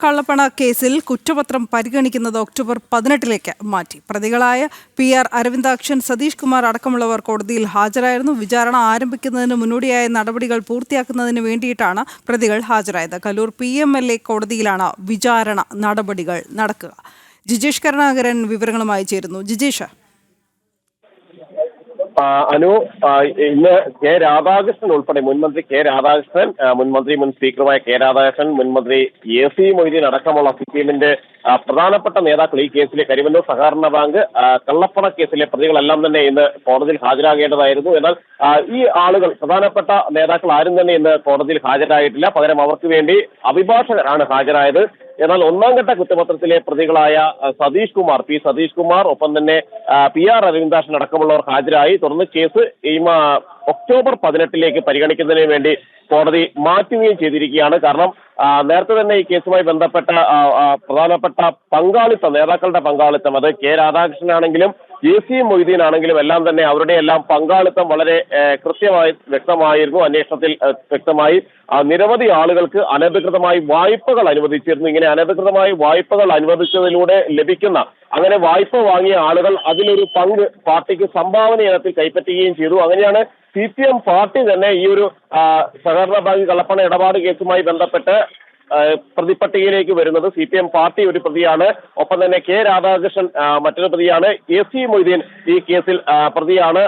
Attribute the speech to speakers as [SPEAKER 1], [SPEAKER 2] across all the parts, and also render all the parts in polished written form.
[SPEAKER 1] കള്ളപ്പണ കേസിൽ കുറ്റപത്രം പരിഗണിക്കുന്നത് ഒക്ടോബർ 18 മാറ്റി. പ്രതികളായ PR അരവിന്ദാക്ഷൻ, സതീഷ് കുമാർ അടക്കമുള്ളവർ കോടതിയിൽ ഹാജരായിരുന്നു. വിചാരണ ആരംഭിക്കുന്നതിന് മുന്നോടിയായ നടപടികൾ പൂർത്തിയാക്കുന്നതിന് വേണ്ടിയിട്ടാണ് പ്രതികൾ ഹാജരായത്. കലൂർ PMLA കോടതിയിലാണ് വിചാരണ നടപടികൾ നടക്കുക. ജിജേഷ് കരുണാകരൻ വിവരങ്ങളുമായി ചേരുന്നു. ജിജേഷ്.
[SPEAKER 2] അനു, ഇന്ന് കെ രാധാകൃഷ്ണൻ ഉൾപ്പെടെ മുൻമന്ത്രി കെ രാധാകൃഷ്ണൻ, മുൻ സ്പീക്കറുമായ കെ രാധാകൃഷ്ണൻ, മുൻമന്ത്രി AC മൊയ്തീൻ അടക്കമുള്ള CPM-ന്റെ പ്രധാനപ്പെട്ട നേതാക്കൾ ഈ കേസിലെ കരിവന്നൂർ സഹകരണ ബാങ്ക് കള്ളപ്പണ കേസിലെ പ്രതികളെല്ലാം തന്നെ ഇന്ന് കോടതിയിൽ ഹാജരാകേണ്ടതായിരുന്നു. എന്നാൽ ഈ ആളുകൾ, പ്രധാനപ്പെട്ട നേതാക്കൾ ആരും തന്നെ ഇന്ന് കോടതിയിൽ ഹാജരായിട്ടില്ല. പകരം അവർക്ക് വേണ്ടി അഭിഭാഷകരാണ് ഹാജരായത്. എന്നാൽ ഒന്നാം ഘട്ട കുറ്റപത്രത്തിലെ പ്രതികളായ P സതീഷ് കുമാർ, ഒപ്പം തന്നെ PR അരവിന്ദാക്ഷൻ അടക്കമുള്ളവർ ഹാജരായി. തുടർന്ന് കേസ് ഒക്ടോബർ 18 പരിഗണിക്കുന്നതിന് വേണ്ടി കോടതി മാറ്റുകയും ചെയ്തിരിക്കുകയാണ്. കാരണം നേരത്തെ തന്നെ ഈ കേസുമായി ബന്ധപ്പെട്ട പ്രധാനപ്പെട്ട നേതാക്കളുടെ പങ്കാളിത്തം, അത് കെ രാധാകൃഷ്ണനാണെങ്കിലും AC മൊയ്തീൻ ആണെങ്കിലും എല്ലാം തന്നെ അവരുടെ എല്ലാം പങ്കാളിത്തം വളരെ കൃത്യമായി വ്യക്തമായിരുന്നു. അന്വേഷണത്തിൽ വ്യക്തമായി നിരവധി ആളുകൾക്ക് അനധികൃതമായി വായ്പകൾ അനുവദിച്ചിരുന്നു. ഇങ്ങനെ അനധികൃതമായി വായ്പകൾ അനുവദിച്ചതിലൂടെ ലഭിക്കുന്ന, അങ്ങനെ വായ്പ വാങ്ങിയ ആളുകൾ അതിലൊരു പങ്ക് പാർട്ടിക്ക് സംഭാവന ഇനത്തിൽ കൈപ്പറ്റുകയും ചെയ്തു. അങ്ങനെയാണ് CPM പാർട്ടി തന്നെ ഈ ഒരു സഹകരണ ബാങ്ക് കള്ളപ്പണ ഇടപാട് കേസുമായി ബന്ധപ്പെട്ട് പ്രതിപട്ടികയിലേക്ക് വരുന്നത്. CPM പാർട്ടി ഒരു പ്രതിയാണ്, ഒപ്പം തന്നെ കെ രാധാകൃഷ്ണൻ മറ്റൊരു പ്രതിയാണ്, AC മൊയ്തീൻ ഈ കേസിൽ പ്രതിയാണ്.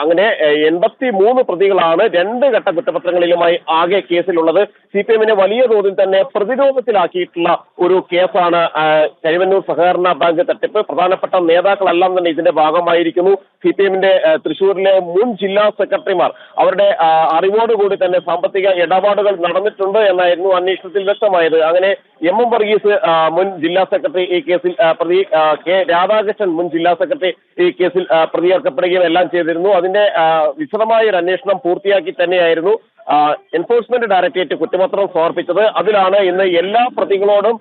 [SPEAKER 2] അങ്ങനെ 83 പ്രതികളാണ് 2 ഘട്ട കുറ്റപത്രങ്ങളിലുമായി ആകെ കേസിലുള്ളത്. CPM-നെ വലിയ തോതിൽ തന്നെ പ്രതിരോധത്തിലാക്കിയിട്ടുള്ള ഒരു കേസാണ് കരിവന്നൂർ സഹകരണ ബാങ്ക് തട്ടിപ്പ്. പ്രധാനപ്പെട്ട നേതാക്കളെല്ലാം തന്നെ ഇതിന്റെ ഭാഗമായിരിക്കുന്നു. CPM-ന്റെ തൃശ്ശൂരിലെ മുൻ ജില്ലാ സെക്രട്ടറിമാർ, അവരുടെ അറിവോടുകൂടി തന്നെ സാമ്പത്തിക ഇടപാടുകൾ നടന്നിട്ടുണ്ട് എന്നായിരുന്നു അന്വേഷണത്തിൽ വ്യക്തമായത്. അങ്ങനെ MM വർഗീസ് മുൻ ജില്ലാ സെക്രട്ടറി ഈ കേസിൽ പ്രതി, കെ രാധാകൃഷ്ണൻ മുൻ ജില്ലാ സെക്രട്ടറി ഈ കേസിൽ പ്രതിയേർക്കപ്പെടുകയും എല്ലാം ചെയ്തിരുന്നു. അതിന്റെ വിശദമായ ഒരു അന്വേഷണം പൂർത്തിയാക്കി തന്നെയായിരുന്നു എൻഫോഴ്സ്മെന്റ് ഡയറക്ടറേറ്റ് കുറ്റപത്രം സമർപ്പിച്ചത്. അതിലാണ് ഇന്ന് എല്ലാ പ്രതികളോടും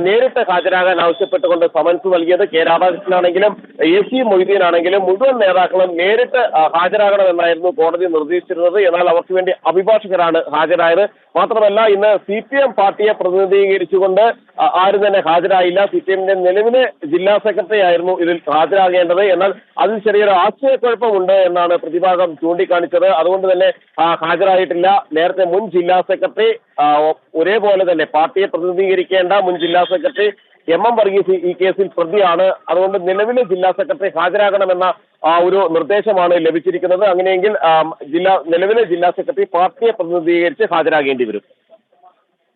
[SPEAKER 2] നേരിട്ട് ഹാജരാകാൻ ആവശ്യപ്പെട്ടുകൊണ്ട് സമൻസ് നൽകിയത്. കെ രാധാകൃഷ്ണനാണെങ്കിലും AC മൊയ്തീൻ ആണെങ്കിലും മുഴുവൻ നേതാക്കളും നേരിട്ട് ഹാജരാകണമെന്നായിരുന്നു കോടതി നിർദ്ദേശിച്ചിരുന്നത്. എന്നാൽ അവർക്ക് വേണ്ടി അഭിഭാഷകരാണ് ഹാജരായത്. മാത്രമല്ല, ഇന്ന് CPM പാർട്ടിയെ പ്രതിനിധീകരിച്ചുകൊണ്ട് ആരും തന്നെ ഹാജരായില്ല. CPM-ന്റെ നിലവിലെ ജില്ലാ സെക്രട്ടറി ആയിരുന്നു ഇതിൽ ഹാജരാകേണ്ടത്. എന്നാൽ അതിൽ ചെറിയൊരു ആശയക്കുഴപ്പമുണ്ട് എന്നാണ് പ്രതിഭാഗം ചൂണ്ടിക്കാണിച്ചത്. അതുകൊണ്ട് തന്നെ ഹാജരായിട്ടില്ല. നേരത്തെ മുൻ ജില്ലാ സെക്രട്ടറി, ഒരേപോലെ തന്നെ പാർട്ടിയെ പ്രതിനിധീകരിക്കേണ്ട മുൻ ജില്ലാ സെക്രട്ടറി MM വർഗീസ് ഈ കേസിൽ പ്രതിയാണ്. അതുകൊണ്ട് നിലവിലെ ജില്ലാ സെക്രട്ടറി ഹാജരാകണമെന്ന ഒരു നിർദ്ദേശമാണ് ലഭിച്ചിരിക്കുന്നത്. അങ്ങനെയെങ്കിൽ നിലവിലെ ജില്ലാ സെക്രട്ടറി പാർട്ടിയെ പ്രതിനിധീകരിച്ച് ഹാജരാകേണ്ടി വരും.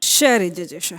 [SPEAKER 1] ശരി ജിജേഷ്.